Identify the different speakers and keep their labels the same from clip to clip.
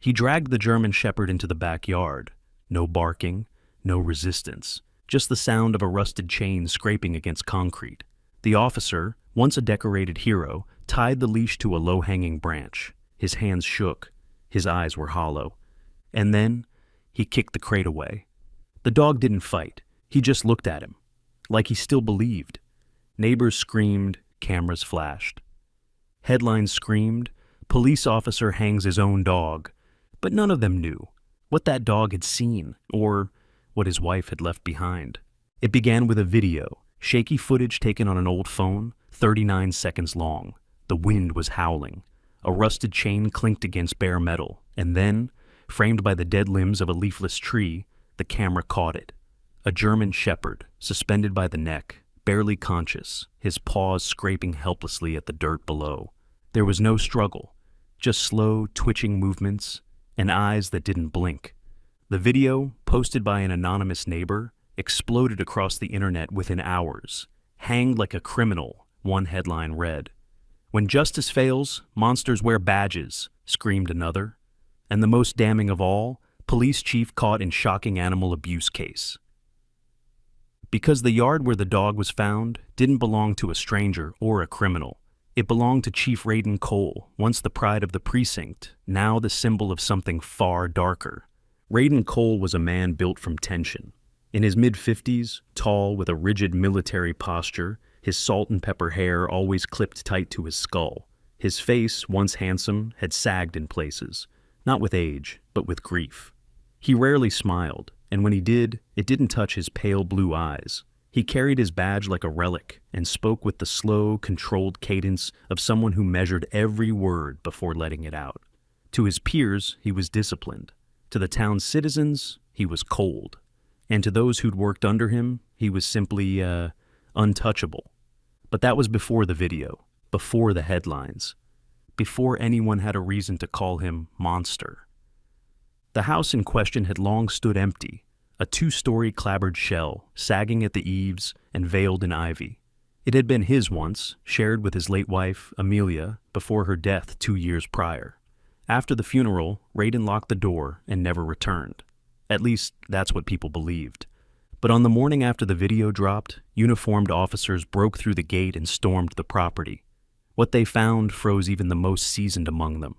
Speaker 1: He dragged the German Shepherd into the backyard. No barking, no resistance, just the sound of a rusted chain scraping against concrete. The officer, once a decorated hero, tied the leash to a low-hanging branch. His hands shook. His eyes were hollow. And then, he kicked the crate away. The dog didn't fight. He just looked at him, like he still believed. Neighbors screamed, cameras flashed. Headlines screamed, police officer hangs his own dog. But none of them knew what that dog had seen or what his wife had left behind. It began with a video, shaky footage taken on an old phone, 39 seconds long. The wind was howling. A rusted chain clinked against bare metal, and then, framed by the dead limbs of a leafless tree, the camera caught it. A German Shepherd, suspended by the neck, barely conscious, his paws scraping helplessly at the dirt below. There was no struggle, just slow, twitching movements and eyes that didn't blink. The video, posted by an anonymous neighbor, exploded across the internet within hours. Hanged like a criminal, one headline read. When justice fails, monsters wear badges, screamed another. And the most damning of all, police chief caught in shocking animal abuse case. Because the yard where the dog was found didn't belong to a stranger or a criminal. It belonged to Chief Raiden Cole, once the pride of the precinct, now the symbol of something far darker. Raiden Cole was a man built from tension. In his mid-50s, tall with a rigid military posture, his salt and pepper hair always clipped tight to his skull. His face, once handsome, had sagged in places, not with age, but with grief. He rarely smiled, and when he did, it didn't touch his pale blue eyes. He carried his badge like a relic and spoke with the slow, controlled cadence of someone who measured every word before letting it out. To his peers, he was disciplined. To the town's citizens, he was cold. And to those who'd worked under him, he was simply, untouchable. But that was before the video, before the headlines, before anyone had a reason to call him monster. The house in question had long stood empty, a 2-story clapboard shell, sagging at the eaves and veiled in ivy. It had been his once, shared with his late wife, Amelia, before her death 2 years prior. After the funeral, Raiden locked the door and never returned. At least, that's what people believed. But on the morning after the video dropped, uniformed officers broke through the gate and stormed the property. What they found froze even the most seasoned among them.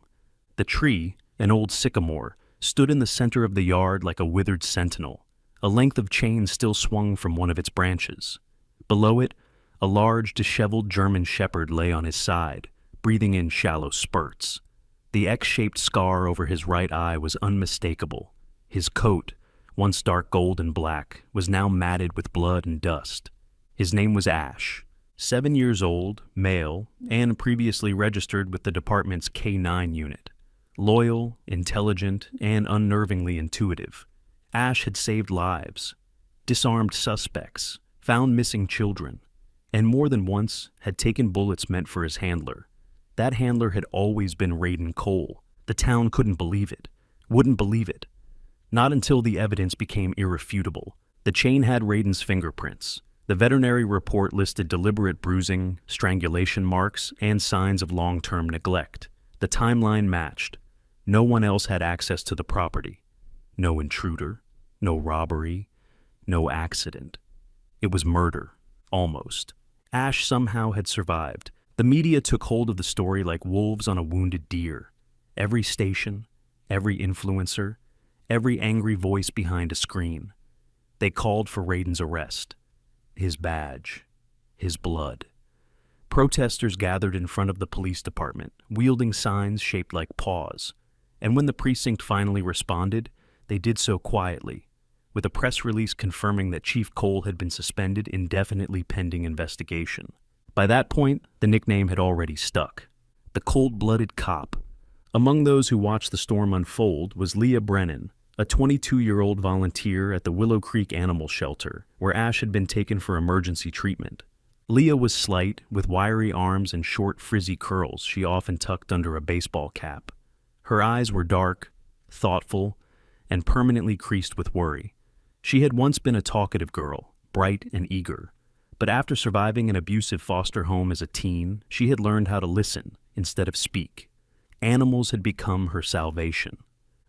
Speaker 1: The tree, an old sycamore, stood in the center of the yard like a withered sentinel. A length of chain still swung from one of its branches. Below it, a large, disheveled German Shepherd lay on his side, breathing in shallow spurts. The X-shaped scar over his right eye was unmistakable. His coat, once dark gold and black, was now matted with blood and dust. His name was Ash, 7 years old, male, and previously registered with the department's K-9 unit. Loyal, intelligent, and unnervingly intuitive. Ash had saved lives, disarmed suspects, found missing children, and more than once had taken bullets meant for his handler. That handler had always been Raiden Cole. The town couldn't believe it, wouldn't believe it. Not until the evidence became irrefutable. The chain had Raiden's fingerprints. The veterinary report listed deliberate bruising, strangulation marks, and signs of long-term neglect. The timeline matched. No one else had access to the property. No intruder, no robbery, no accident. It was murder, almost. Ash somehow had survived. The media took hold of the story like wolves on a wounded deer. Every station, every influencer, every angry voice behind a screen. They called for Raiden's arrest. His badge. His blood. Protesters gathered in front of the police department, wielding signs shaped like paws. And when the precinct finally responded, they did so quietly, with a press release confirming that Chief Cole had been suspended indefinitely pending investigation. By that point, the nickname had already stuck. The cold-blooded cop. Among those who watched the storm unfold was Leah Brennan, a 22-year-old volunteer at the Willow Creek Animal Shelter, where Ash had been taken for emergency treatment. Leah was slight, with wiry arms and short, frizzy curls she often tucked under a baseball cap. Her eyes were dark, thoughtful, and permanently creased with worry. She had once been a talkative girl, bright and eager, but after surviving an abusive foster home as a teen, she had learned how to listen instead of speak. Animals had become her salvation.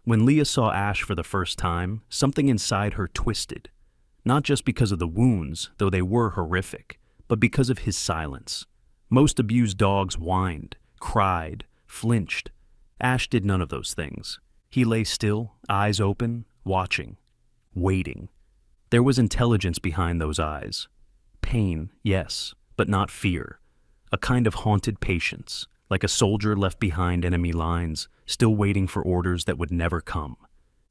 Speaker 1: When Leah saw Ash for the first time, something inside her twisted. Not just because of the wounds, though they were horrific, but because of his silence. Most abused dogs whined, cried, flinched. Ash did none of those things. He lay still, eyes open, watching, waiting. There was intelligence behind those eyes. Pain, yes, but not fear. A kind of haunted patience, like a soldier left behind enemy lines, still waiting for orders that would never come.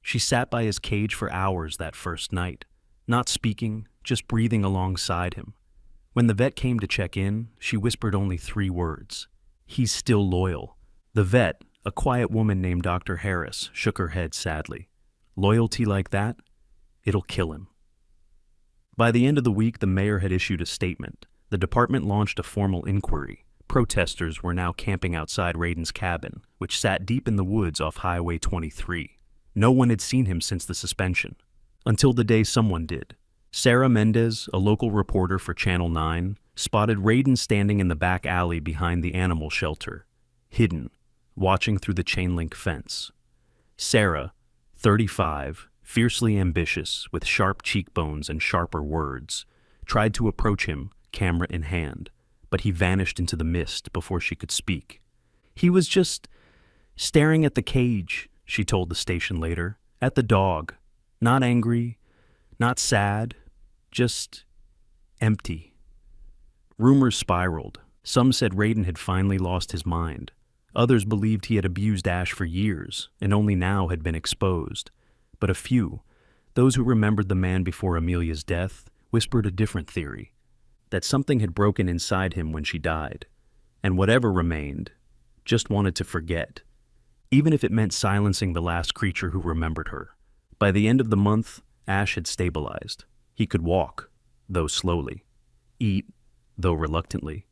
Speaker 1: She sat by his cage for hours that first night, not speaking, just breathing alongside him. When the vet came to check in, she whispered only 3 words. "He's still loyal." The vet, a quiet woman named Dr. Harris, shook her head sadly. Loyalty like that? It'll kill him. By the end of the week, the mayor had issued a statement. The department launched a formal inquiry. Protesters were now camping outside Raiden's cabin, which sat deep in the woods off Highway 23. No one had seen him since the suspension. Until the day someone did. Sarah Mendez, a local reporter for Channel 9, spotted Raiden standing in the back alley behind the animal shelter, hidden, watching through the chain-link fence. Sarah, 35, fiercely ambitious, with sharp cheekbones and sharper words, tried to approach him, camera in hand, but he vanished into the mist before she could speak. "He was just staring at the cage," she told the station later, "at the dog. Not angry, not sad, just empty." Rumors spiraled. Some said Raiden had finally lost his mind. Others believed he had abused Ash for years and only now had been exposed. But a few, those who remembered the man before Amelia's death, whispered a different theory, that something had broken inside him when she died, and whatever remained, just wanted to forget, even if it meant silencing the last creature who remembered her. By the end of the month, Ash had stabilized. He could walk, though slowly, eat, though reluctantly.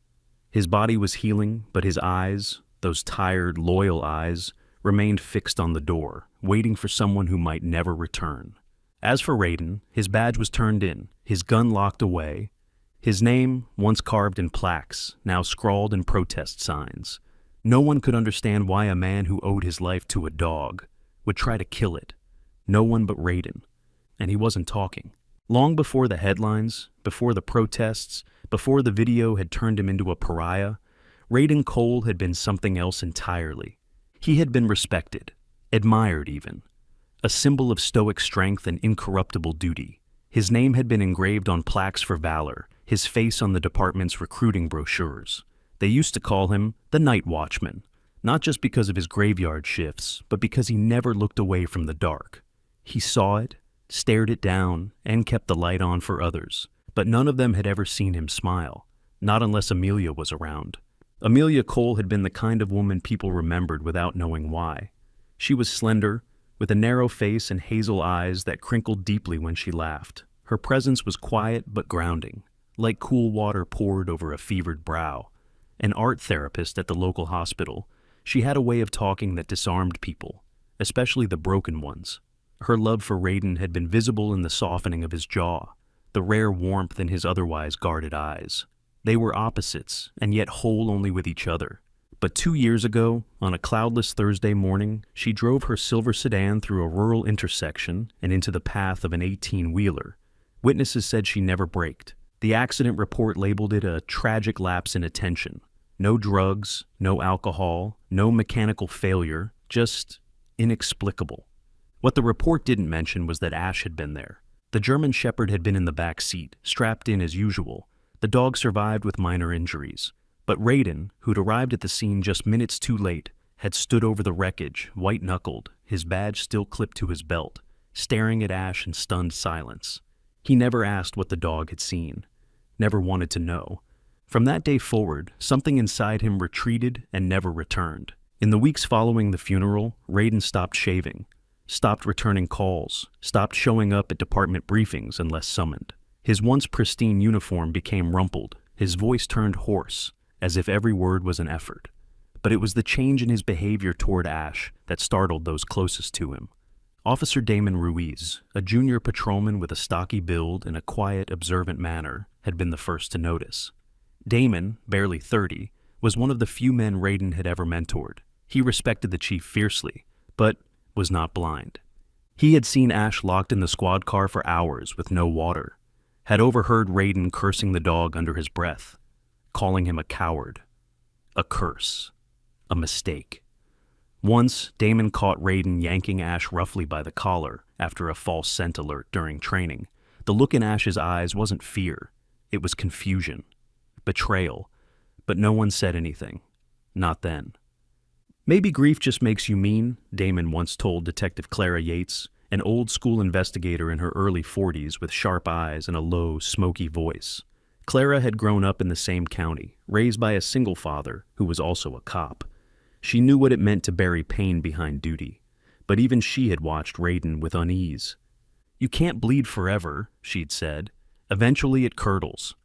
Speaker 1: His body was healing, but his eyes, those tired, loyal eyes, remained fixed on the door, waiting for someone who might never return. As for Raiden, his badge was turned in, his gun locked away, his name, once carved in plaques, now scrawled in protest signs. No one could understand why a man who owed his life to a dog would try to kill it. No one but Raiden. And he wasn't talking. Long before the headlines, before the protests, before the video had turned him into a pariah, Raiden Cole had been something else entirely. He had been respected, admired even. A symbol of stoic strength and incorruptible duty. His name had been engraved on plaques for valor, his face on the department's recruiting brochures. They used to call him the Night Watchman, not just because of his graveyard shifts, but because he never looked away from the dark. He saw it, stared it down, and kept the light on for others. But none of them had ever seen him smile, not unless Amelia was around. Amelia Cole had been the kind of woman people remembered without knowing why. She was slender, with a narrow face and hazel eyes that crinkled deeply when she laughed. Her presence was quiet but grounding, like cool water poured over a fevered brow. An art therapist at the local hospital, she had a way of talking that disarmed people, especially the broken ones. Her love for Raiden had been visible in the softening of his jaw, the rare warmth in his otherwise guarded eyes. They were opposites, and yet whole only with each other. But 2 years ago, on a cloudless Thursday morning, she drove her silver sedan through a rural intersection and into the path of an 18-wheeler. Witnesses said she never braked. The accident report labeled it a tragic lapse in attention. No drugs, no alcohol, no mechanical failure, just inexplicable. What the report didn't mention was that Ash had been there. The German Shepherd had been in the back seat, strapped in as usual. The dog survived with minor injuries. But Raiden, who'd arrived at the scene just minutes too late, had stood over the wreckage, white-knuckled, his badge still clipped to his belt, staring at Ash in stunned silence. He never asked what the dog had seen, never wanted to know. From that day forward, something inside him retreated and never returned. In the weeks following the funeral, Raiden stopped shaving, stopped returning calls, stopped showing up at department briefings unless summoned. His once pristine uniform became rumpled, his voice turned hoarse, as if every word was an effort. But it was the change in his behavior toward Ash that startled those closest to him. Officer Damon Ruiz, a junior patrolman with a stocky build and a quiet, observant manner, had been the first to notice. Damon, barely 30, was one of the few men Raiden had ever mentored. He respected the chief fiercely, but was not blind. He had seen Ash locked in the squad car for hours with no water, had overheard Raiden cursing the dog under his breath, calling him a coward, a curse, a mistake. Once, Damon caught Raiden yanking Ash roughly by the collar after a false scent alert during training. The look in Ash's eyes wasn't fear, it was confusion, betrayal, but no one said anything. Not then. "Maybe grief just makes you mean," Damon once told Detective Clara Yates, an old-school investigator in her early 40s with sharp eyes and a low, smoky voice. Clara had grown up in the same county, raised by a single father who was also a cop. She knew what it meant to bury pain behind duty, but even she had watched Raiden with unease. "You can't bleed forever," she'd said. "Eventually it curdles."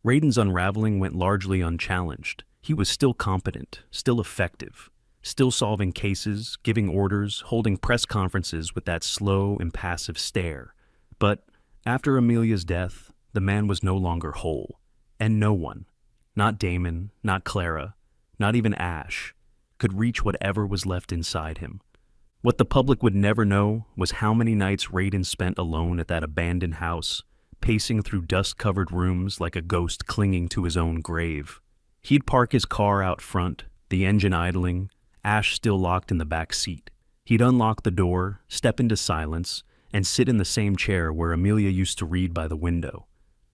Speaker 1: Raiden's unraveling went largely unchallenged. He was still competent, still effective, still solving cases, giving orders, holding press conferences with that slow, impassive stare. But after Amelia's death, the man was no longer whole, and no one, not Damon, not Clara, not even Ash, could reach whatever was left inside him. What the public would never know was how many nights Raiden spent alone at that abandoned house, pacing through dust-covered rooms like a ghost clinging to his own grave. He'd park his car out front, the engine idling, Ash still locked in the back seat. He'd unlock the door, step into silence, and sit in the same chair where Amelia used to read by the window.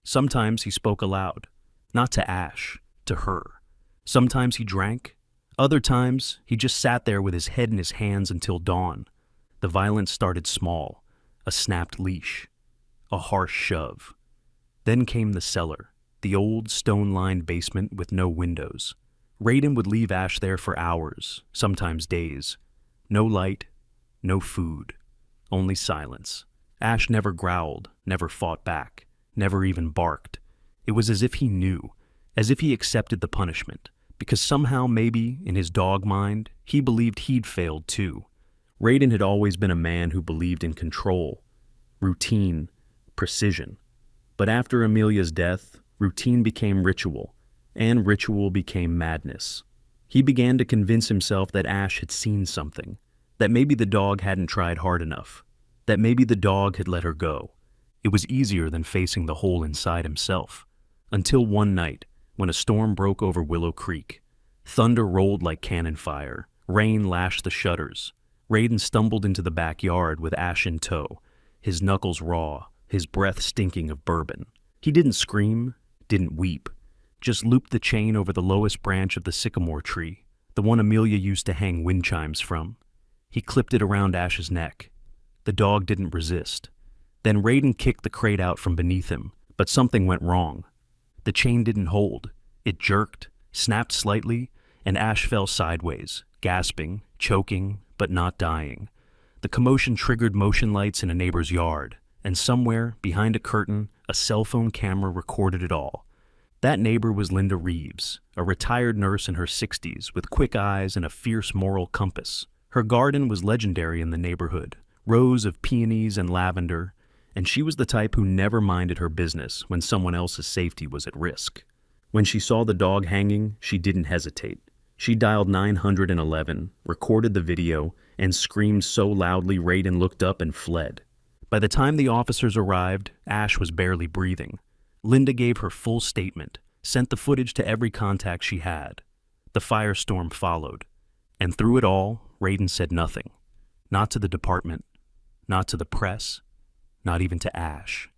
Speaker 1: Sometimes he spoke aloud, not to Ash, to her. Sometimes he drank. Other times, he just sat there with his head in his hands until dawn. The violence started small, a snapped leash, a harsh shove. Then came the cellar, the old stone-lined basement with no windows. Raiden would leave Ash there for hours, sometimes days. No light, no food, only silence. Ash never growled, never fought back, never even barked. It was as if he knew, as if he accepted the punishment, because somehow, maybe, in his dog mind, he believed he'd failed too. Raiden had always been a man who believed in control, routine, precision. But after Amelia's death, routine became ritual, and ritual became madness. He began to convince himself that Ash had seen something, that maybe the dog hadn't tried hard enough, that maybe the dog had let her go. It was easier than facing the hole inside himself. Until one night, when a storm broke over Willow Creek. Thunder rolled like cannon fire, rain lashed the shutters. Raiden stumbled into the backyard with Ash in tow, his knuckles raw, his breath stinking of bourbon. He didn't scream, didn't weep, just looped the chain over the lowest branch of the sycamore tree, the one Amelia used to hang wind chimes from. He clipped it around Ash's neck. The dog didn't resist. Then Raiden kicked the crate out from beneath him, but something went wrong. The chain didn't hold. It jerked, snapped slightly, and Ash fell sideways, gasping, choking, but not dying. The commotion triggered motion lights in a neighbor's yard, and somewhere, behind a curtain, a cell phone camera recorded it all. That neighbor was Linda Reeves, a retired nurse in her 60s with quick eyes and a fierce moral compass. Her garden was legendary in the neighborhood, rows of peonies and lavender, and she was the type who never minded her business when someone else's safety was at risk. When she saw the dog hanging, she didn't hesitate. She dialed 911, recorded the video, and screamed so loudly Raiden looked up and fled. By the time the officers arrived, Ash was barely breathing. Linda gave her full statement, sent the footage to every contact she had. The firestorm followed, and through it all, Raiden said nothing. Not to the department, not to the press, not even to Ash.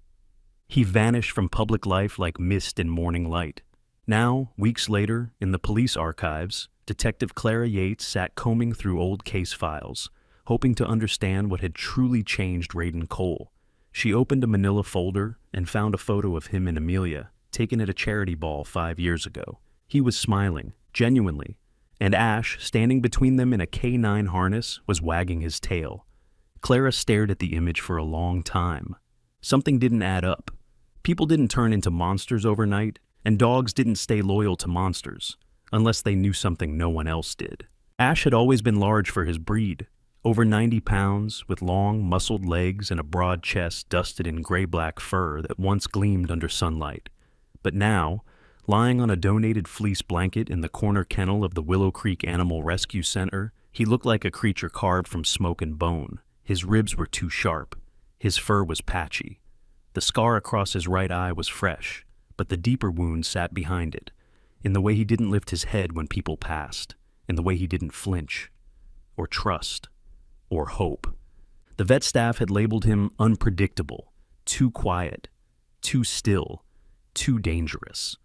Speaker 1: He vanished from public life like mist in morning light. Now, weeks later, in the police archives, Detective Clara Yates sat combing through old case files, hoping to understand what had truly changed Raiden Cole. She opened a manila folder and found a photo of him and Amelia, taken at a charity ball 5 years ago. He was smiling, genuinely, and Ash, standing between them in a K9 harness, was wagging his tail. Clara stared at the image for a long time. Something didn't add up. People didn't turn into monsters overnight, and dogs didn't stay loyal to monsters, unless they knew something no one else did. Ash had always been large for his breed, over 90 pounds, with long, muscled legs and a broad chest dusted in gray-black fur that once gleamed under sunlight. But now, lying on a donated fleece blanket in the corner kennel of the Willow Creek Animal Rescue Center, He looked like a creature carved from smoke and bone. His ribs were too sharp. His fur was patchy. The scar across his right eye was fresh, but the deeper wound sat behind it, in the way he didn't lift his head when people passed, in the way he didn't flinch, or trust, or hope. The vet staff had labeled him unpredictable, too quiet, too still, too dangerous.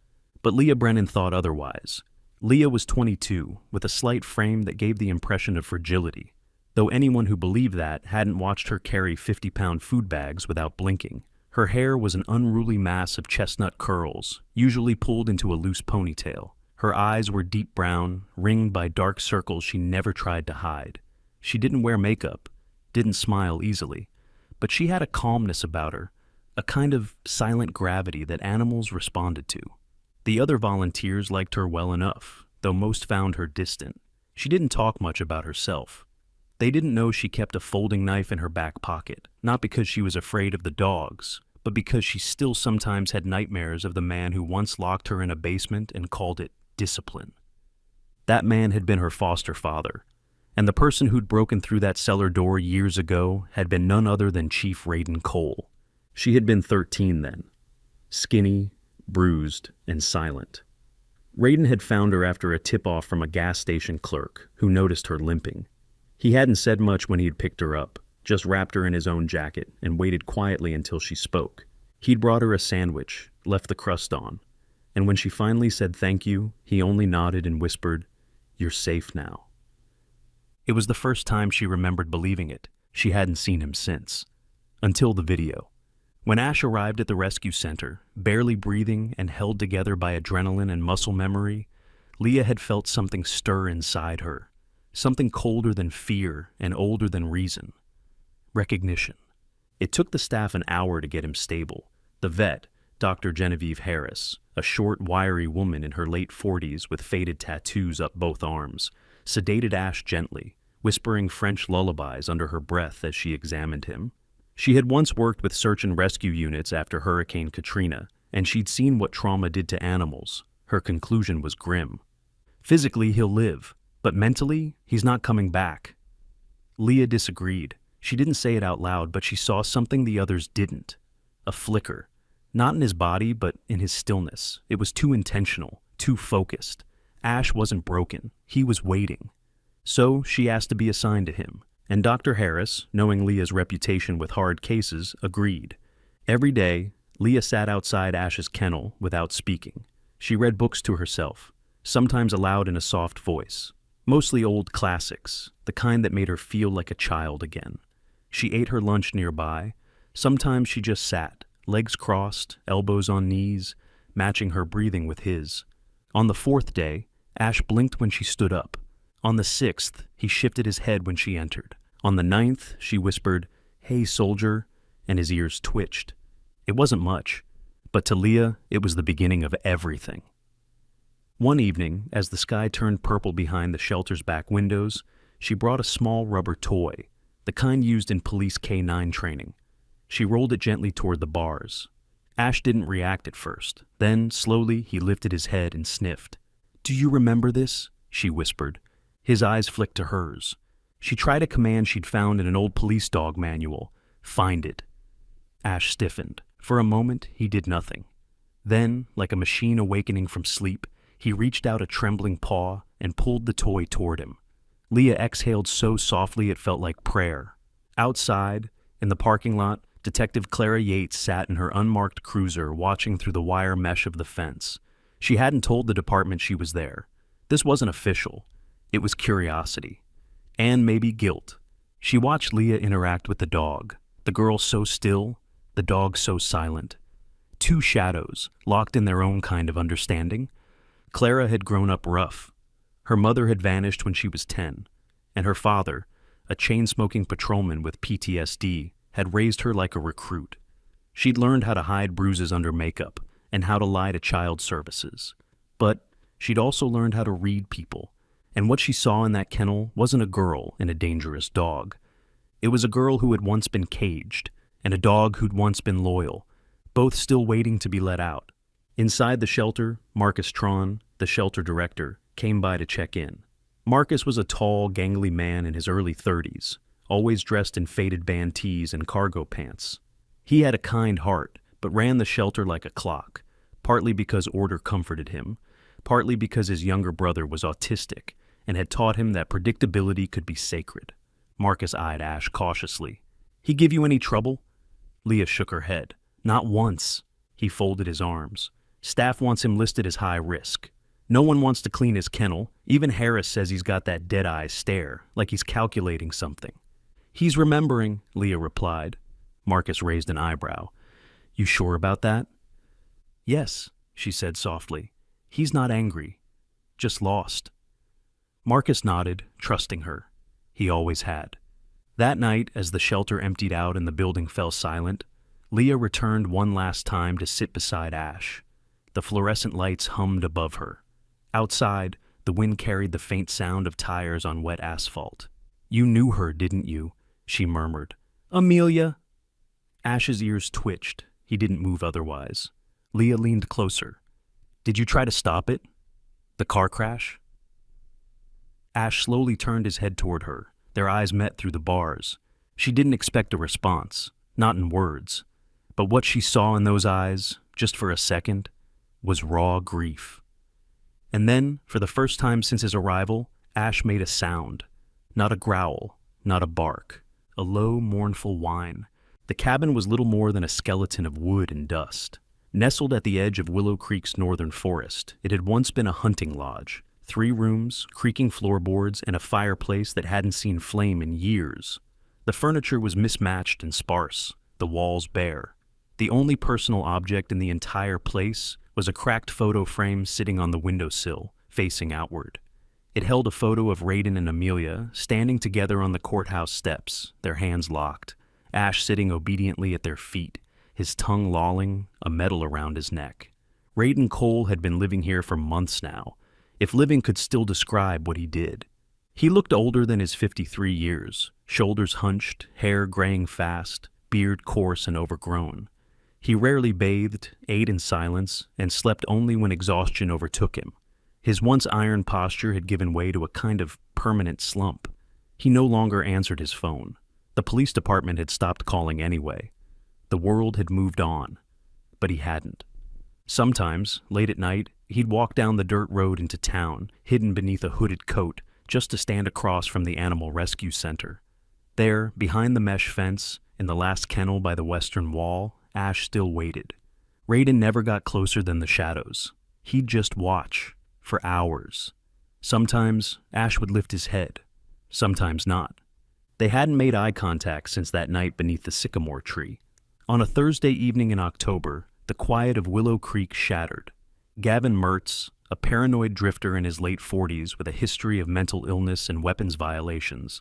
Speaker 1: But Leah Brennan thought otherwise. Leah was 22, with a slight frame that gave the impression of fragility, though anyone who believed that hadn't watched her carry 50-pound food bags without blinking. Her hair was an unruly mass of chestnut curls, usually pulled into a loose ponytail. Her eyes were deep brown, ringed by dark circles she never tried to hide. She didn't wear makeup, didn't smile easily, but she had a calmness about her, a kind of silent gravity that animals responded to. The other volunteers liked her well enough, though most found her distant. She didn't talk much about herself. They didn't know she kept a folding knife in her back pocket, not because she was afraid of the dogs, but because she still sometimes had nightmares of the man who once locked her in a basement and called it discipline. That man had been her foster father, and the person who'd broken through that cellar door years ago had been none other than Chief Raiden Cole. She had been 13 then, skinny, bruised, and silent. Raiden had found her after a tip-off from a gas station clerk who noticed her limping. He hadn't said much when he had picked her up, just wrapped her in his own jacket and waited quietly until she spoke. He'd brought her a sandwich, left the crust on, and when she finally said thank you, he only nodded and whispered, "You're safe now." It was the first time she remembered believing it. She hadn't seen him since. Until the video. When Ash arrived at the rescue center, barely breathing and held together by adrenaline and muscle memory, Leah had felt something stir inside her, something colder than fear and older than reason. Recognition. It took the staff an hour to get him stable. The vet, Dr. Genevieve Harris, a short, wiry woman in her late 40s with faded tattoos up both arms, sedated Ash gently, whispering French lullabies under her breath as she examined him. She had once worked with search and rescue units after Hurricane Katrina, and she'd seen what trauma did to animals. Her conclusion was grim. Physically, he'll live, but mentally, he's not coming back. Leah disagreed. She didn't say it out loud, but she saw something the others didn't. A flicker. Not in his body, but in his stillness. It was too intentional, too focused. Ash wasn't broken. He was waiting. So she asked to be assigned to him. And Dr. Harris, knowing Leah's reputation with hard cases, agreed. Every day, Leah sat outside Ash's kennel without speaking. She read books to herself, sometimes aloud in a soft voice. Mostly old classics, the kind that made her feel like a child again. She ate her lunch nearby. Sometimes she just sat, legs crossed, elbows on knees, matching her breathing with his. On the 4th day, Ash blinked when she stood up. On the 6th, he shifted his head when she entered. On the 9th, she whispered, "Hey, soldier," and his ears twitched. It wasn't much, but to Leah, it was the beginning of everything. One evening, as the sky turned purple behind the shelter's back windows, she brought a small rubber toy, the kind used in police K-9 training. She rolled it gently toward the bars. Ash didn't react at first. Then, slowly, he lifted his head and sniffed. "Do you remember this?" she whispered. His eyes flicked to hers. She tried a command she'd found in an old police dog manual. "Find it." Ash stiffened. For a moment, he did nothing. Then, like a machine awakening from sleep, he reached out a trembling paw and pulled the toy toward him. Leah exhaled so softly it felt like prayer. Outside, in the parking lot, Detective Clara Yates sat in her unmarked cruiser watching through the wire mesh of the fence. She hadn't told the department she was there. This wasn't official. It was curiosity. And maybe guilt. She watched Leah interact with the dog. The girl so still, the dog so silent. Two shadows, locked in their own kind of understanding. Clara had grown up rough. Her mother had vanished when she was 10, and her father, a chain-smoking patrolman with PTSD, had raised her like a recruit. She'd learned how to hide bruises under makeup and how to lie to child services. But she'd also learned how to read people. And what she saw in that kennel wasn't a girl and a dangerous dog. It was a girl who had once been caged, and a dog who'd once been loyal, both still waiting to be let out. Inside the shelter, Marcus Tron, the shelter director, came by to check in. Marcus was a tall, gangly man in his early 30s, always dressed in faded band tees and cargo pants. He had a kind heart, but ran the shelter like a clock, partly because order comforted him, partly because his younger brother was autistic and had taught him that predictability could be sacred. Marcus eyed Ash cautiously. "He give you any trouble?" Leah shook her head. "Not once." He folded his arms. "Staff wants him listed as high risk. No one wants to clean his kennel. Even Harris says he's got that dead-eye stare, like he's calculating something." "He's remembering," Leah replied. Marcus raised an eyebrow. "You sure about that?" "Yes," she said softly. "He's not angry, just lost." Marcus nodded, trusting her. He always had. That night, as the shelter emptied out and the building fell silent, Leah returned one last time to sit beside Ash. The fluorescent lights hummed above her. Outside, the wind carried the faint sound of tires on wet asphalt. "You knew her, didn't you?" she murmured. "Amelia." Ash's ears twitched. He didn't move otherwise. Leah leaned closer. "Did you try to stop it? The car crash?" Ash slowly turned his head toward her. Their eyes met through the bars. She didn't expect a response, not in words. But what she saw in those eyes, just for a second, was raw grief. And then, for the first time since his arrival, Ash made a sound. Not a growl, not a bark. A low, mournful whine. The cabin was little more than a skeleton of wood and dust. Nestled at the edge of Willow Creek's northern forest, it had once been a hunting lodge. 3 rooms, creaking floorboards, and a fireplace that hadn't seen flame in years. The furniture was mismatched and sparse, the walls bare. The only personal object in the entire place was a cracked photo frame sitting on the windowsill, facing outward. It held a photo of Raiden and Amelia standing together on the courthouse steps, their hands locked, Ash sitting obediently at their feet, his tongue lolling, a medal around his neck. Raiden Cole had been living here for months now, if living could still describe what he did. He looked older than his 53 years, shoulders hunched, hair graying fast, beard coarse and overgrown. He rarely bathed, ate in silence, and slept only when exhaustion overtook him. His once iron posture had given way to a kind of permanent slump. He no longer answered his phone. The police department had stopped calling anyway. The world had moved on, but he hadn't. Sometimes, late at night, he'd walk down the dirt road into town, hidden beneath a hooded coat, just to stand across from the animal rescue center. There, behind the mesh fence, in the last kennel by the western wall, Ash still waited. Raiden never got closer than the shadows. He'd just watch, for hours. Sometimes, Ash would lift his head. Sometimes not. They hadn't made eye contact since that night beneath the sycamore tree. On a Thursday evening in October, the quiet of Willow Creek shattered. Gavin Mertz, a paranoid drifter in his late 40s with a history of mental illness and weapons violations,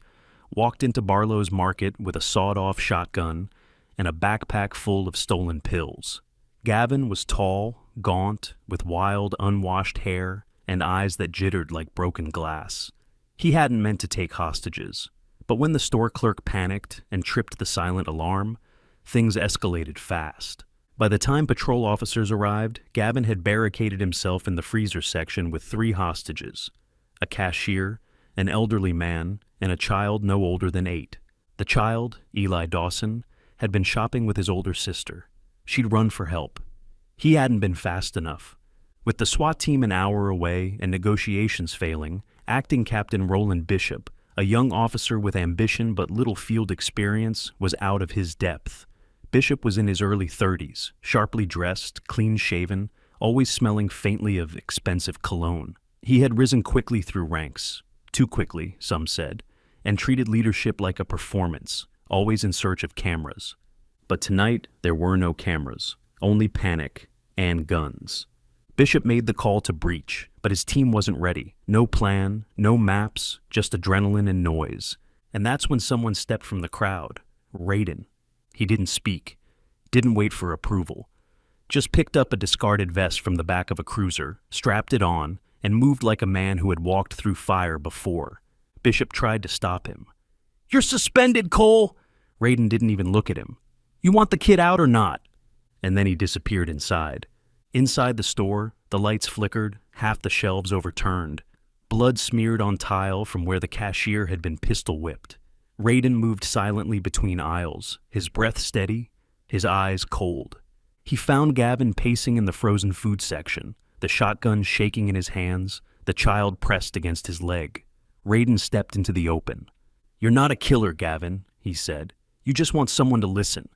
Speaker 1: walked into Barlow's Market with a sawed-off shotgun and a backpack full of stolen pills. Gavin was tall, gaunt, with wild, unwashed hair and eyes that jittered like broken glass. He hadn't meant to take hostages, but when the store clerk panicked and tripped the silent alarm, things escalated fast. By the time patrol officers arrived, Gavin had barricaded himself in the freezer section with 3 hostages, a cashier, an elderly man, and a child no older than 8. The child, Eli Dawson, had been shopping with his older sister. She'd run for help. He hadn't been fast enough. With the SWAT team an hour away and negotiations failing, Acting Captain Roland Bishop, a young officer with ambition but little field experience, was out of his depth. Bishop was in his early 30s, sharply dressed, clean-shaven, always smelling faintly of expensive cologne. He had risen quickly through ranks, too quickly, some said, and treated leadership like a performance, always in search of cameras. But tonight, there were no cameras, only panic and guns. Bishop made the call to breach, but his team wasn't ready. No plan, no maps, just adrenaline and noise. And that's when someone stepped from the crowd, Raiden. He didn't speak, didn't wait for approval, just picked up a discarded vest from the back of a cruiser, strapped it on, and moved like a man who had walked through fire before. Bishop tried to stop him. "You're suspended, Cole!" Raiden didn't even look at him. "You want the kid out or not?" And then he disappeared inside. Inside the store, the lights flickered, half the shelves overturned. blood smeared on tile from where the cashier had been pistol whipped. Raiden moved silently between aisles, his breath steady, his eyes cold. He found Gavin pacing in the frozen food section, the shotgun shaking in his hands, the child pressed against his leg. Raiden stepped into the open. "You're not a killer, Gavin," he said. "You just want someone to listen."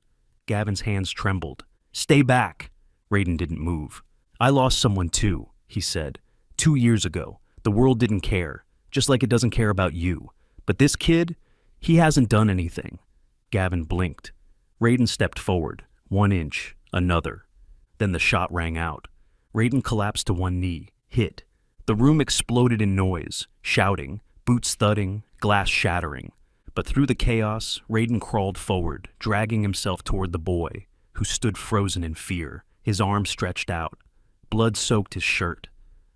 Speaker 1: Gavin's hands trembled. "Stay back." Raiden didn't move. "I lost someone too," he said. 2 years ago. The world didn't care, just like it doesn't care about you. But this kid, he hasn't done anything." Gavin blinked. Raiden stepped forward, 1 inch, another. Then the shot rang out. Raiden collapsed to one knee, hit. The room exploded in noise, shouting, boots thudding, glass shattering. But through the chaos, Raiden crawled forward, dragging himself toward the boy, who stood frozen in fear, his arms stretched out. Blood soaked his shirt.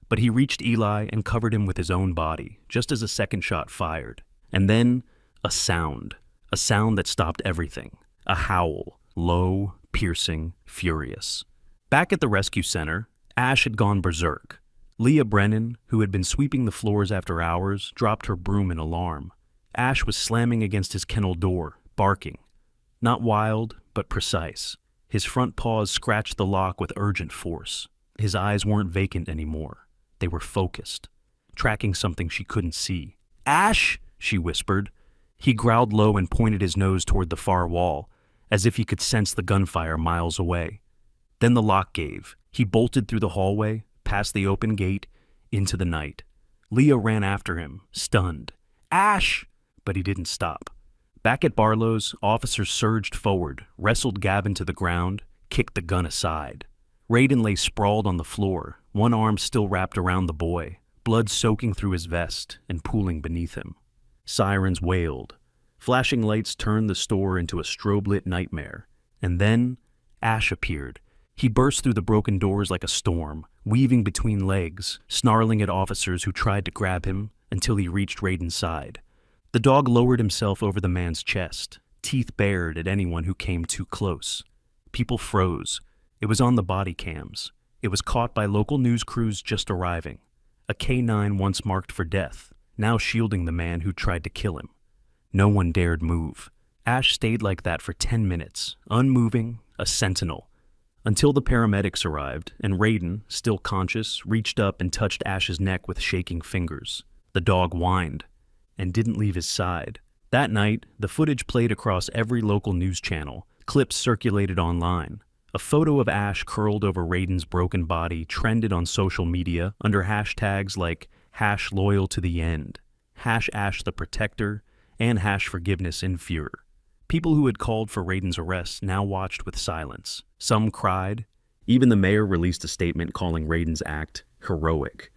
Speaker 1: But he reached Eli and covered him with his own body, just as a second shot fired. And then, a sound that stopped everything. A howl, low, piercing, furious. Back at the rescue center, Ash had gone berserk. Leah Brennan, who had been sweeping the floors after hours, dropped her broom in alarm. Ash was slamming against his kennel door, barking. Not wild, but precise. His front paws scratched the lock with urgent force. His eyes weren't vacant anymore. They were focused, tracking something she couldn't see. "Ash!" she whispered. He growled low and pointed his nose toward the far wall, as if he could sense the gunfire miles away. Then the lock gave. He bolted through the hallway, past the open gate, into the night. Leah ran after him, stunned. "Ash!" But he didn't stop. Back at Barlow's, officers surged forward, wrestled Gavin to the ground, kicked the gun aside. Raiden lay sprawled on the floor, one arm still wrapped around the boy, blood soaking through his vest and pooling beneath him. Sirens wailed. Flashing lights turned the store into a strobe-lit nightmare. And then, Ash appeared. He burst through the broken doors like a storm, weaving between legs, snarling at officers who tried to grab him until he reached Raiden's side. The dog lowered himself over the man's chest, teeth bared at anyone who came too close. People froze. It was on the body cams. It was caught by local news crews just arriving. A K-9 once marked for death, now shielding the man who tried to kill him. No one dared move. Ash stayed like that for 10 minutes, unmoving, a sentinel, until the paramedics arrived and Raiden, still conscious, reached up and touched Ash's neck with shaking fingers. The dog whined and didn't leave his side. That night, the footage played across every local news channel. Clips circulated online. A photo of Ash curled over Raiden's broken body trended on social media under hashtags like #LoyalToTheEnd, #AshTheProtector, and #ForgivenessInFear. People who had called for Raiden's arrest now watched with silence. Some cried. Even the mayor released a statement calling Raiden's act heroic.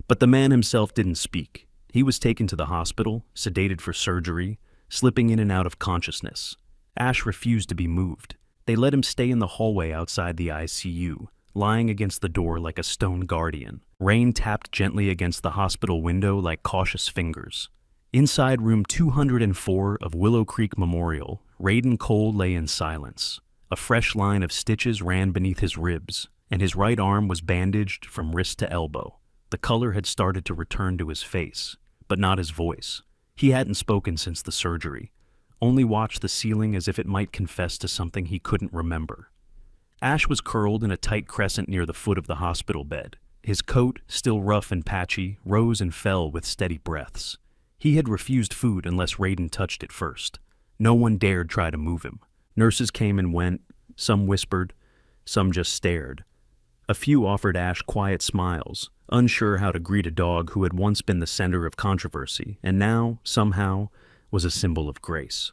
Speaker 1: But the man himself didn't speak. He was taken to the hospital, sedated for surgery, slipping in and out of consciousness. Ash refused to be moved. They let him stay in the hallway outside the ICU, lying against the door like a stone guardian. Rain tapped gently against the hospital window like cautious fingers. Inside room 204 of Willow Creek Memorial, Raiden Cole lay in silence. A fresh line of stitches ran beneath his ribs, and his right arm was bandaged from wrist to elbow. The color had started to return to his face, but not his voice. He hadn't spoken since the surgery, only watched the ceiling as if it might confess to something he couldn't remember. Ash was curled in a tight crescent near the foot of the hospital bed. His coat, still rough and patchy, rose and fell with steady breaths. He had refused food unless Raiden touched it first. No one dared try to move him. Nurses came and went, some whispered, some just stared. A few offered Ash quiet smiles, unsure how to greet a dog who had once been the center of controversy and now, somehow, was a symbol of grace.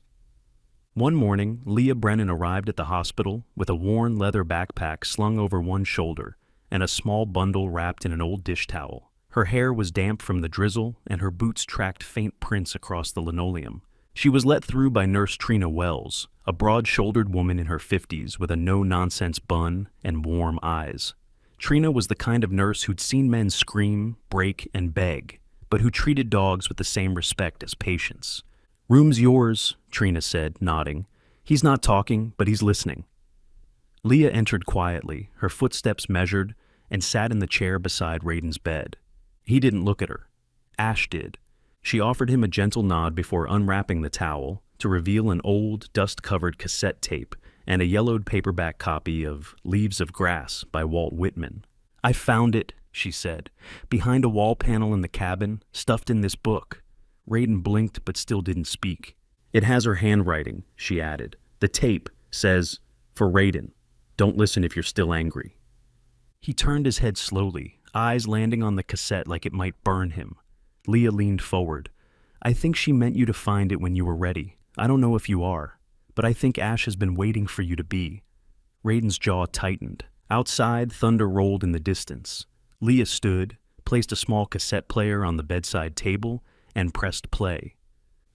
Speaker 1: One morning, Leah Brennan arrived at the hospital with a worn leather backpack slung over one shoulder and a small bundle wrapped in an old dish towel. Her hair was damp from the drizzle and her boots tracked faint prints across the linoleum. She was let through by Nurse Trina Wells, a broad-shouldered woman in her 50s with a no-nonsense bun and warm eyes. Trina was the kind of nurse who'd seen men scream, break, and beg, but who treated dogs with the same respect as patients. "Room's yours," Trina said, nodding. "He's not talking, but he's listening." Leah entered quietly, her footsteps measured, and sat in the chair beside Raiden's bed. He didn't look at her. Ash did. She offered him a gentle nod before unwrapping the towel to reveal an old, dust-covered cassette tape and a yellowed paperback copy of Leaves of Grass by Walt Whitman. "I found it," she said, "behind a wall panel in the cabin, stuffed in this book." Raiden blinked but still didn't speak. "It has her handwriting," she added. "The tape says, 'For Raiden. Don't listen if you're still angry.'" He turned his head slowly, eyes landing on the cassette like it might burn him. Leah leaned forward. "I think she meant you to find it when you were ready. I don't know if you are, but I think Ash has been waiting for you to be." Raiden's jaw tightened. Outside, thunder rolled in the distance. Leah stood, placed a small cassette player on the bedside table, and pressed play.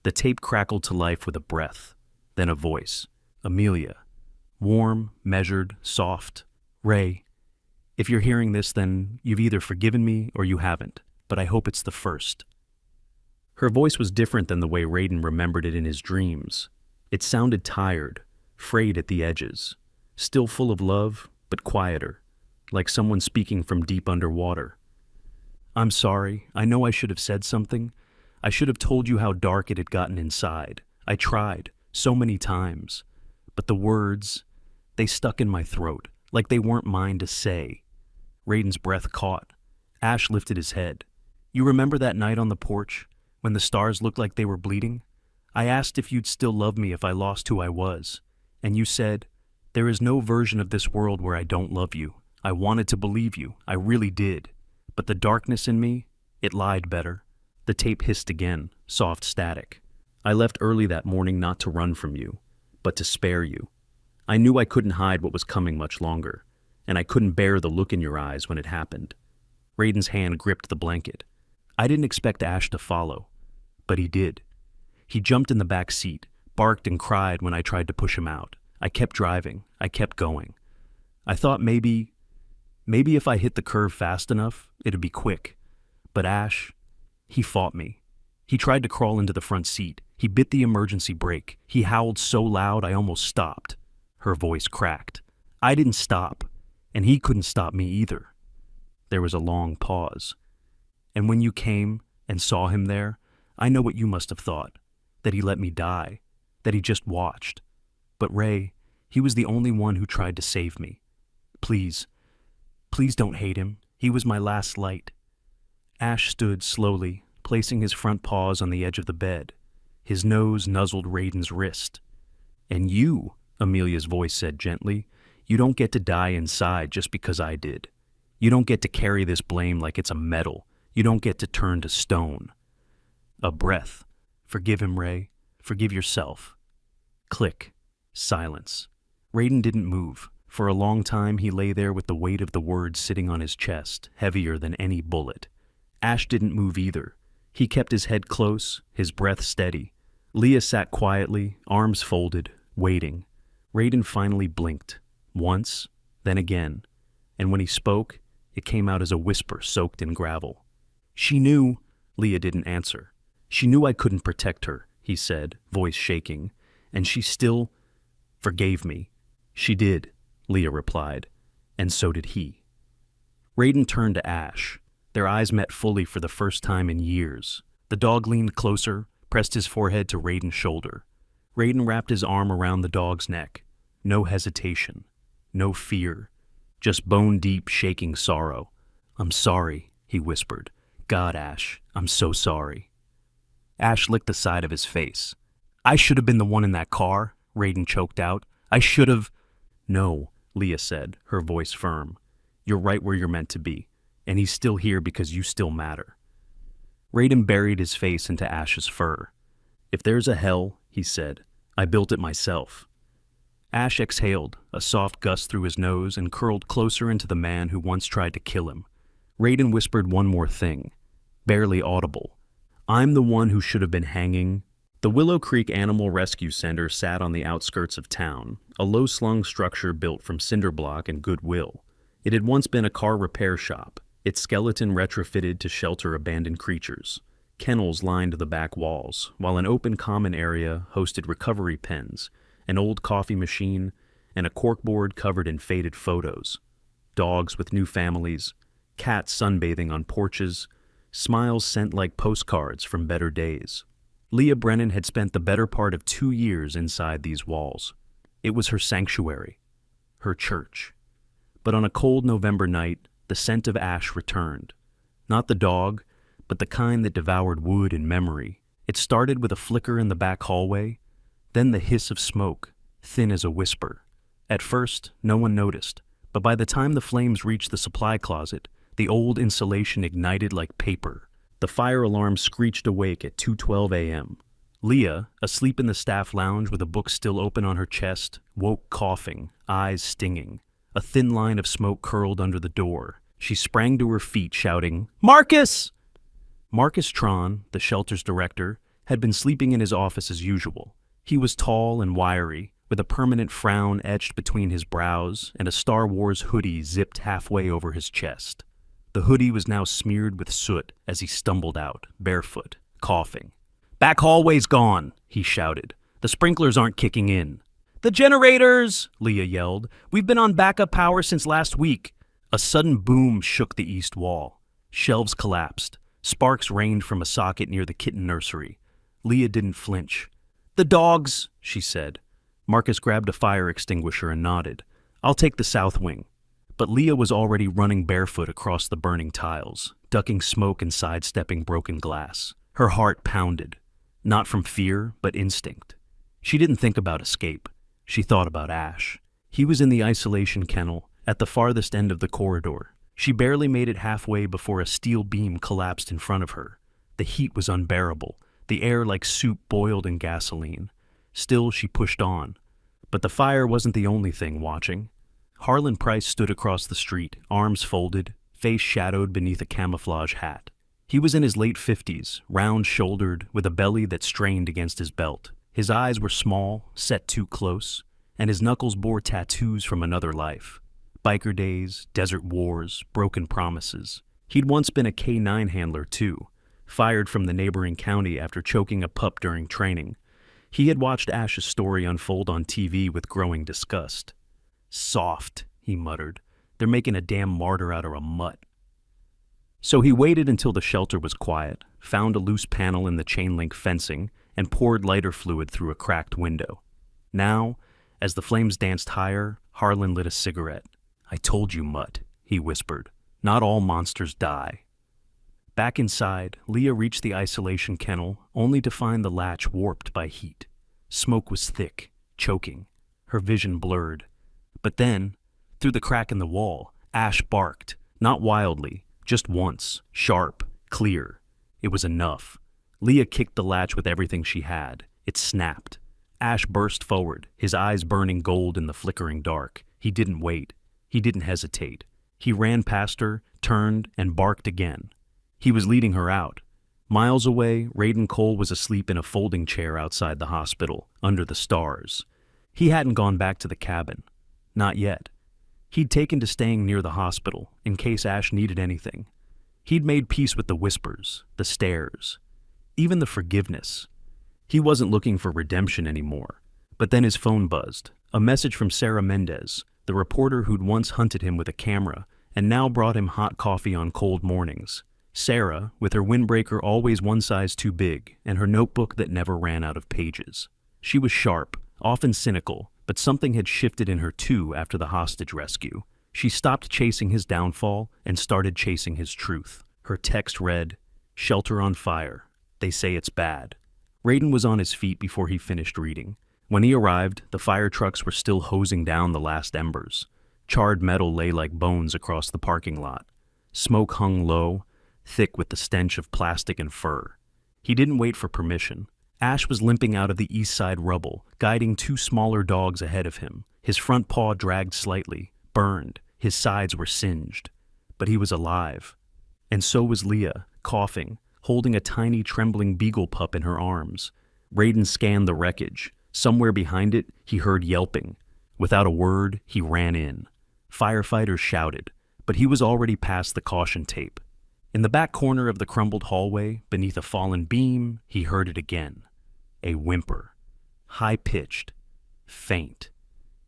Speaker 1: The tape crackled to life with a breath, then a voice. Amelia. Warm, measured, soft. "Ray, if you're hearing this, then you've either forgiven me or you haven't, but I hope it's the first." Her voice was different than the way Raiden remembered it in his dreams. It sounded tired, frayed at the edges, still full of love, but quieter, like someone speaking from deep underwater. "I'm sorry. I know I should have said something. I should have told you how dark it had gotten inside. I tried, so many times. But the words, they stuck in my throat, like they weren't mine to say." Raiden's breath caught. Ash lifted his head. "You remember that night on the porch, when the stars looked like they were bleeding? I asked if you'd still love me if I lost who I was. And you said, 'There is no version of this world where I don't love you.' I wanted to believe you. I really did. But the darkness in me, it lied better." The tape hissed again, soft static. "I left early that morning not to run from you, but to spare you. I knew I couldn't hide what was coming much longer, and I couldn't bear the look in your eyes when it happened." Raiden's hand gripped the blanket. "I didn't expect Ash to follow, but he did. He jumped in the back seat, barked and cried when I tried to push him out. I kept driving. I kept going. I thought maybe if I hit the curve fast enough, it'd be quick. But Ash, he fought me. He tried to crawl into the front seat. He bit the emergency brake. He howled so loud I almost stopped." Her voice cracked. "I didn't stop, and he couldn't stop me either." There was a long pause. "And when you came and saw him there, I know what you must have thought, that he let me die, that he just watched. But Ray, he was the only one who tried to save me. Please, please don't hate him. He was my last light." Ash stood slowly, placing his front paws on the edge of the bed. His nose nuzzled Raiden's wrist. "And you," Amelia's voice said gently, "you don't get to die inside just because I did. You don't get to carry this blame like it's a medal. You don't get to turn to stone." A breath. "Forgive him, Ray. Forgive yourself." Click. Silence. Raiden didn't move. For a long time he lay there with the weight of the words sitting on his chest, heavier than any bullet. Ash didn't move either. He kept his head close, his breath steady. Leah sat quietly, arms folded, waiting. Raiden finally blinked. Once, then again. And when he spoke, it came out as a whisper soaked in gravel. "She knew." Leah didn't answer. "She knew I couldn't protect her," he said, voice shaking. "And she still forgave me." "She did," Leah replied. "And so did he." Raiden turned to Ash. Their eyes met fully for the first time in years. The dog leaned closer, pressed his forehead to Raiden's shoulder. Raiden wrapped his arm around the dog's neck. No hesitation. No fear. Just bone-deep, shaking sorrow. "I'm sorry," he whispered. "God, Ash, I'm so sorry." Ash licked the side of his face. "I should have been the one in that car," Raiden choked out. "I should have—" "No," Leah said, her voice firm. "You're right where you're meant to be, and he's still here because you still matter." Raiden buried his face into Ash's fur. "If there's a hell," he said, "I built it myself." Ash exhaled, a soft gust through his nose, and curled closer into the man who once tried to kill him. Raiden whispered one more thing, barely audible. "I'm the one who should have been hanging." The Willow Creek Animal Rescue Center sat on the outskirts of town, a low-slung structure built from cinder block and goodwill. It had once been a car repair shop, its skeleton retrofitted to shelter abandoned creatures. Kennels lined the back walls, while an open common area hosted recovery pens, an old coffee machine, and a corkboard covered in faded photos. Dogs with new families, cats sunbathing on porches, smiles sent like postcards from better days. Leah Brennan had spent the better part of 2 years inside these walls. It was her sanctuary, her church. But on a cold November night, the scent of ash returned. Not the dog, but the kind that devoured wood and memory. It started with a flicker in the back hallway, then the hiss of smoke, thin as a whisper. At first, no one noticed, but by the time the flames reached the supply closet, the old insulation ignited like paper. The fire alarm screeched awake at 2:12 a.m. Leah, asleep in the staff lounge with a book still open on her chest, woke coughing, eyes stinging. A thin line of smoke curled under the door. She sprang to her feet, shouting, "Marcus!" Marcus Tron, the shelter's director, had been sleeping in his office as usual. He was tall and wiry, with a permanent frown etched between his brows and a Star Wars hoodie zipped halfway over his chest. The hoodie was now smeared with soot as he stumbled out, barefoot, coughing. "Back hallway's gone," he shouted. "The sprinklers aren't kicking in." "The generators!" Leah yelled. "We've been on backup power since last week." A sudden boom shook the east wall. Shelves collapsed. Sparks rained from a socket near the kitten nursery. Leah didn't flinch. "The dogs," she said. Marcus grabbed a fire extinguisher and nodded. "I'll take the south wing." But Leah was already running barefoot across the burning tiles, ducking smoke and sidestepping broken glass. Her heart pounded. Not from fear, but instinct. She didn't think about escape. She thought about Ash. He was in the isolation kennel, at the farthest end of the corridor. She barely made it halfway before a steel beam collapsed in front of her. The heat was unbearable, the air like soup boiled in gasoline. Still, she pushed on. But the fire wasn't the only thing watching. Harlan Price stood across the street, arms folded, face shadowed beneath a camouflage hat. He was in his late 50s, round-shouldered, with a belly that strained against his belt. His eyes were small, set too close, and his knuckles bore tattoos from another life. Biker days, desert wars, broken promises. He'd once been a K-9 handler, too, fired from the neighboring county after choking a pup during training. He had watched Ash's story unfold on TV with growing disgust. "Soft," he muttered. "They're making a damn martyr out of a mutt." So he waited until the shelter was quiet, found a loose panel in the chain-link fencing, and poured lighter fluid through a cracked window. Now, as the flames danced higher, Harlan lit a cigarette. "I told you, mutt," he whispered. "Not all monsters die." Back inside, Leah reached the isolation kennel, only to find the latch warped by heat. Smoke was thick, choking. Her vision blurred. But then, through the crack in the wall, Ash barked, not wildly, just once, sharp, clear. It was enough. Leah kicked the latch with everything she had. It snapped. Ash burst forward, his eyes burning gold in the flickering dark. He didn't wait. He didn't hesitate. He ran past her, turned, and barked again. He was leading her out. Miles away, Raiden Cole was asleep in a folding chair outside the hospital, under the stars. He hadn't gone back to the cabin. Not yet. He'd taken to staying near the hospital, in case Ash needed anything. He'd made peace with the whispers, the stares, even the forgiveness. He wasn't looking for redemption anymore. But then his phone buzzed. A message from Sarah Mendez, the reporter who'd once hunted him with a camera and now brought him hot coffee on cold mornings. Sarah, with her windbreaker always one size too big and her notebook that never ran out of pages. She was sharp, often cynical, but something had shifted in her too after the hostage rescue. She stopped chasing his downfall and started chasing his truth. Her text read, "Shelter on fire. They say it's bad." Raiden was on his feet before he finished reading. When he arrived, the fire trucks were still hosing down the last embers. Charred metal lay like bones across the parking lot. Smoke hung low, thick with the stench of plastic and fur. He didn't wait for permission. Ash was limping out of the east side rubble, guiding 2 smaller dogs ahead of him. His front paw dragged slightly, burned. His sides were singed. But he was alive. And so was Leah, coughing, holding a tiny trembling beagle pup in her arms. Raiden scanned the wreckage. Somewhere behind it, he heard yelping. Without a word, he ran in. Firefighters shouted, but he was already past the caution tape. In the back corner of the crumbled hallway, beneath a fallen beam, he heard it again. A whimper. High-pitched. Faint.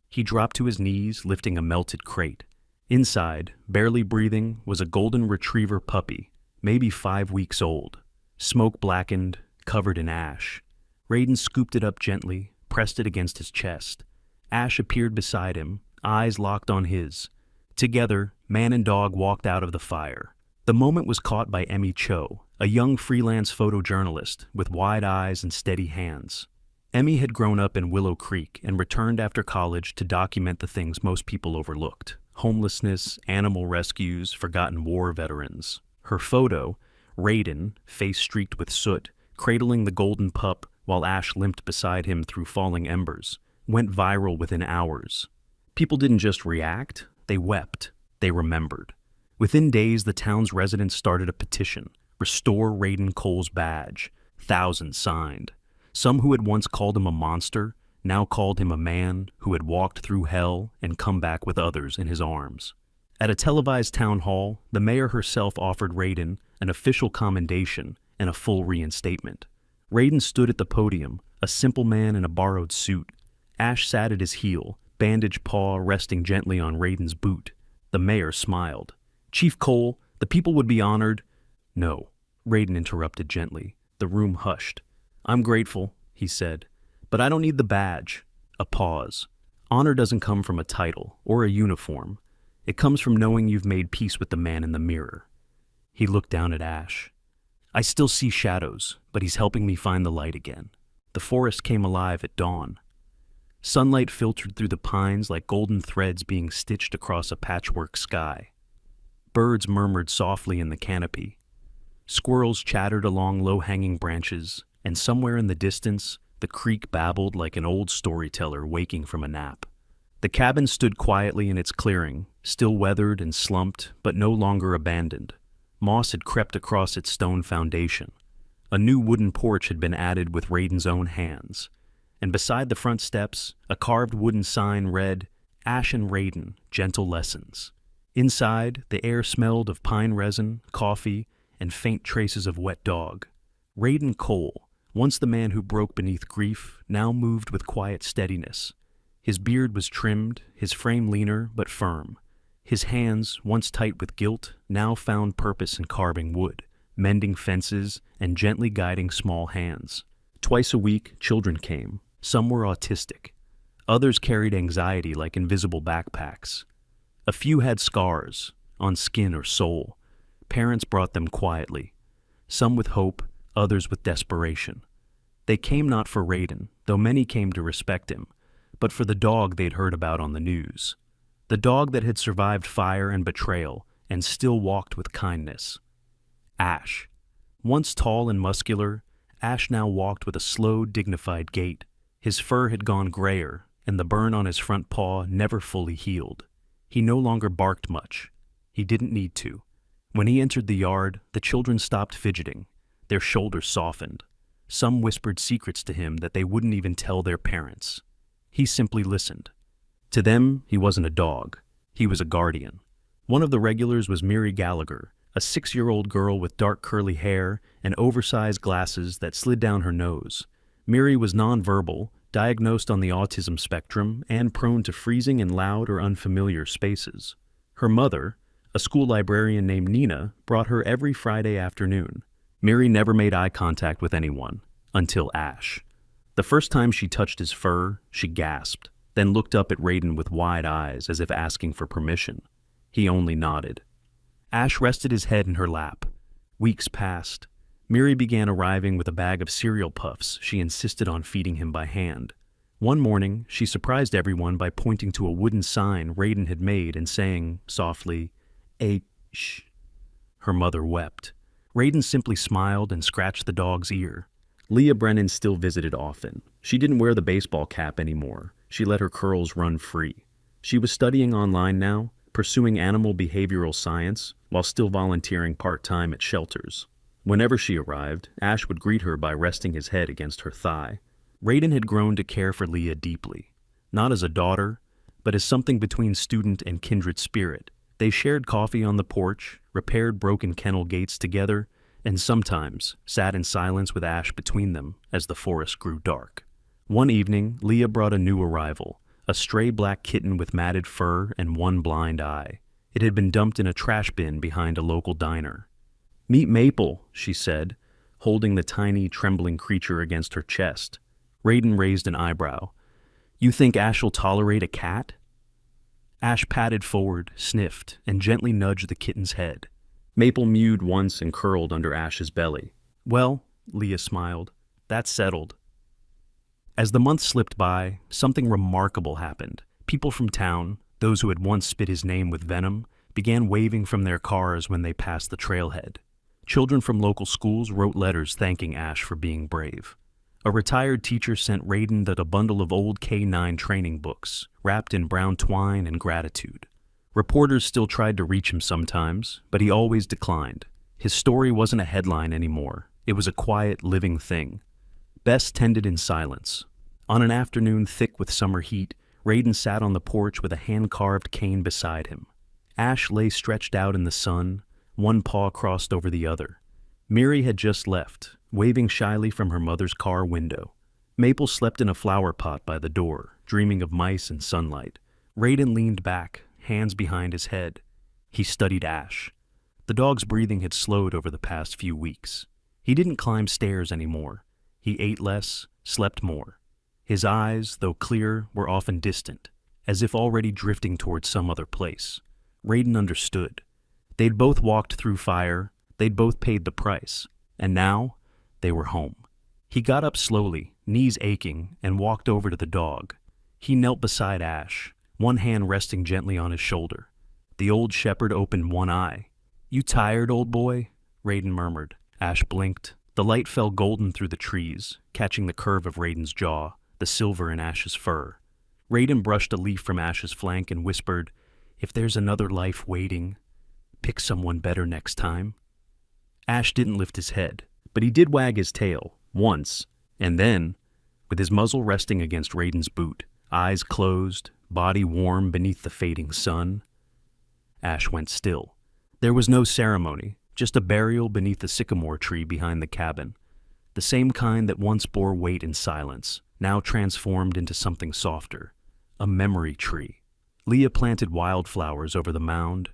Speaker 1: He dropped to his knees, lifting a melted crate. Inside, barely breathing, was a golden retriever puppy, maybe 5 weeks old, smoke blackened, covered in ash. Raiden scooped it up gently, pressed it against his chest. Ash appeared beside him, eyes locked on his. Together, man and dog walked out of the fire. The moment was caught by Emmy Cho, a young freelance photojournalist with wide eyes and steady hands. Emmy had grown up in Willow Creek and returned after college to document the things most people overlooked: homelessness, animal rescues, forgotten war veterans. Her photo, Raiden, face streaked with soot, cradling the golden pup while Ash limped beside him through falling embers, went viral within hours. People didn't just react, they wept, they remembered. Within days, the town's residents started a petition: restore Raiden Cole's badge. Thousands signed. Some who had once called him a monster now called him a man who had walked through hell and come back with others in his arms. At a televised town hall, the mayor herself offered Raiden an official commendation and a full reinstatement. Raiden stood at the podium, a simple man in a borrowed suit. Ash sat at his heel, bandaged paw resting gently on Raiden's boot. The mayor smiled. "Chief Cole, the people would be honored." "No," Raiden interrupted gently. The room hushed. "I'm grateful," he said, "but I don't need the badge." A pause. Honor doesn't come from a title or a uniform. It comes from knowing you've made peace with the man in the mirror. He looked down at Ash. "I still see shadows, but he's helping me find the light again." The forest came alive at dawn. Sunlight filtered through the pines like golden threads being stitched across a patchwork sky. Birds murmured softly in the canopy. Squirrels chattered along low-hanging branches, and somewhere in the distance, the creek babbled like an old storyteller waking from a nap. The cabin stood quietly in its clearing, still weathered and slumped, but no longer abandoned. Moss had crept across its stone foundation. A new wooden porch had been added with Raiden's own hands. And beside the front steps, a carved wooden sign read, "Ash and Raiden, Gentle Lessons." Inside, the air smelled of pine resin, coffee, and faint traces of wet dog. Raiden Cole, once the man who broke beneath grief, now moved with quiet steadiness. His beard was trimmed, his frame leaner but firm. His hands, once tight with guilt, now found purpose in carving wood, mending fences, and gently guiding small hands. Twice a week, children came. Some were autistic. Others carried anxiety like invisible backpacks. A few had scars, on skin or soul. Parents brought them quietly. Some with hope, others with desperation. They came not for Raiden, though many came to respect him, but for the dog they'd heard about on the news. The dog that had survived fire and betrayal and still walked with kindness. Ash. Once tall and muscular, Ash now walked with a slow, dignified gait. His fur had gone grayer, and the burn on his front paw never fully healed. He no longer barked much. He didn't need to. When he entered the yard, the children stopped fidgeting. Their shoulders softened. Some whispered secrets to him that they wouldn't even tell their parents. He simply listened. To them, he wasn't a dog. He was a guardian. One of the regulars was Miri Gallagher, a 6-year-old girl with dark curly hair and oversized glasses that slid down her nose. Miri was nonverbal, diagnosed on the autism spectrum, and prone to freezing in loud or unfamiliar spaces. Her mother, a school librarian named Nina, brought her every Friday afternoon. Miri never made eye contact with anyone, until Ash. The first time she touched his fur, she gasped, then looked up at Raiden with wide eyes as if asking for permission. He only nodded. Ash rested his head in her lap. Weeks passed. Miri began arriving with a bag of cereal puffs she insisted on feeding him by hand. One morning, she surprised everyone by pointing to a wooden sign Raiden had made and saying, softly, "Shh." Her mother wept. Raiden simply smiled and scratched the dog's ear. Leah Brennan still visited often. She didn't wear the baseball cap anymore. She let her curls run free. She was studying online now, pursuing animal behavioral science, while still volunteering part-time at shelters. Whenever she arrived, Ash would greet her by resting his head against her thigh. Raiden had grown to care for Leah deeply, not as a daughter, but as something between student and kindred spirit. They shared coffee on the porch, repaired broken kennel gates together, and sometimes sat in silence with Ash between them as the forest grew dark. One evening, Leah brought a new arrival, a stray black kitten with matted fur and one blind eye. It had been dumped in a trash bin behind a local diner. "Meet Maple," she said, holding the tiny, trembling creature against her chest. Raiden raised an eyebrow. "You think Ash'll tolerate a cat?" Ash patted forward, sniffed, and gently nudged the kitten's head. Maple mewed once and curled under Ash's belly. "Well," Leah smiled, "that's settled." As the months slipped by, something remarkable happened. People from town, those who had once spit his name with venom, began waving from their cars when they passed the trailhead. Children from local schools wrote letters thanking Ash for being brave. A retired teacher sent Raiden a bundle of old K-9 training books, wrapped in brown twine and gratitude. Reporters still tried to reach him sometimes, but he always declined. His story wasn't a headline anymore. It was a quiet, living thing. Bess tended in silence. On an afternoon thick with summer heat, Raiden sat on the porch with a hand-carved cane beside him. Ash lay stretched out in the sun, one paw crossed over the other. Miri had just left, waving shyly from her mother's car window. Maple slept in a flower pot by the door, dreaming of mice and sunlight. Raiden leaned back, hands behind his head. He studied Ash. The dog's breathing had slowed over the past few weeks. He didn't climb stairs anymore. He ate less, slept more. His eyes, though clear, were often distant, as if already drifting towards some other place. Raiden understood. They'd both walked through fire, they'd both paid the price, and now they were home. He got up slowly, knees aching, and walked over to the dog. He knelt beside Ash, one hand resting gently on his shoulder. The old shepherd opened one eye. "You tired, old boy?" Raiden murmured. Ash blinked. The light fell golden through the trees, catching the curve of Raiden's jaw, the silver in Ash's fur. Raiden brushed a leaf from Ash's flank and whispered, "If there's another life waiting, pick someone better next time." Ash didn't lift his head, but he did wag his tail, once, and then, with his muzzle resting against Raiden's boot, eyes closed, body warm beneath the fading sun, Ash went still. There was no ceremony, just a burial beneath the sycamore tree behind the cabin, the same kind that once bore weight in silence, now transformed into something softer, a memory tree. Leah planted wildflowers over the mound.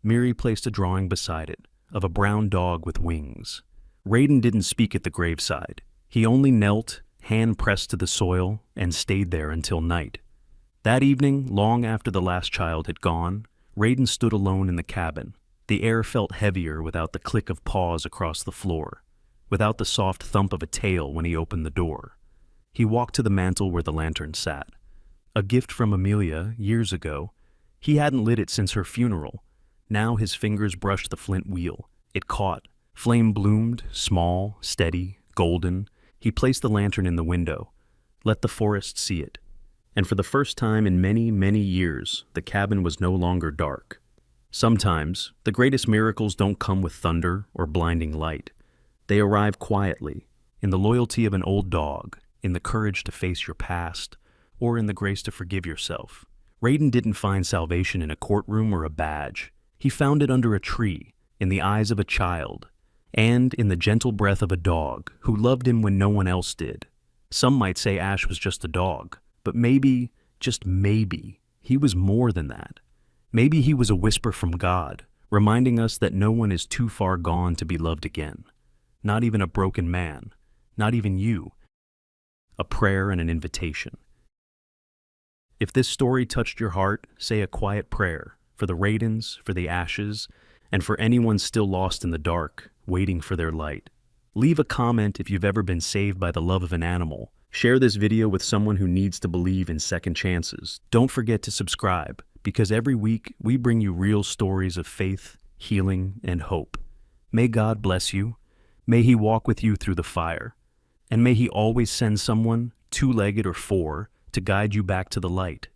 Speaker 1: Miri placed a drawing beside it, of a brown dog with wings. Raiden didn't speak at the graveside. He only knelt, hand pressed to the soil, and stayed there until night. That evening, long after the last child had gone, Raiden stood alone in the cabin. The air felt heavier without the click of paws across the floor, without the soft thump of a tail when he opened the door. He walked to the mantel where the lantern sat. A gift from Amelia, years ago. He hadn't lit it since her funeral. Now his fingers brushed the flint wheel. It caught. Flame bloomed, small, steady, golden. He placed the lantern in the window. Let the forest see it. And for the first time in many, many years, the cabin was no longer dark. Sometimes, the greatest miracles don't come with thunder or blinding light. They arrive quietly, in the loyalty of an old dog, in the courage to face your past, or in the grace to forgive yourself. Raiden didn't find salvation in a courtroom or a badge. He found it under a tree, in the eyes of a child, and in the gentle breath of a dog who loved him when no one else did. Some might say Ash was just a dog, but maybe, just maybe, he was more than that. Maybe he was a whisper from God, reminding us that no one is too far gone to be loved again. Not even a broken man, not even you. A prayer and an invitation. If this story touched your heart, say a quiet prayer for the Raidens, for the Ashes, and for anyone still lost in the dark, waiting for their light. Leave a comment if you've ever been saved by the love of an animal. Share this video with someone who needs to believe in second chances. Don't forget to subscribe, because every week we bring you real stories of faith, healing, and hope. May God bless you. May He walk with you through the fire. And may He always send someone, two-legged or four, to guide you back to the light.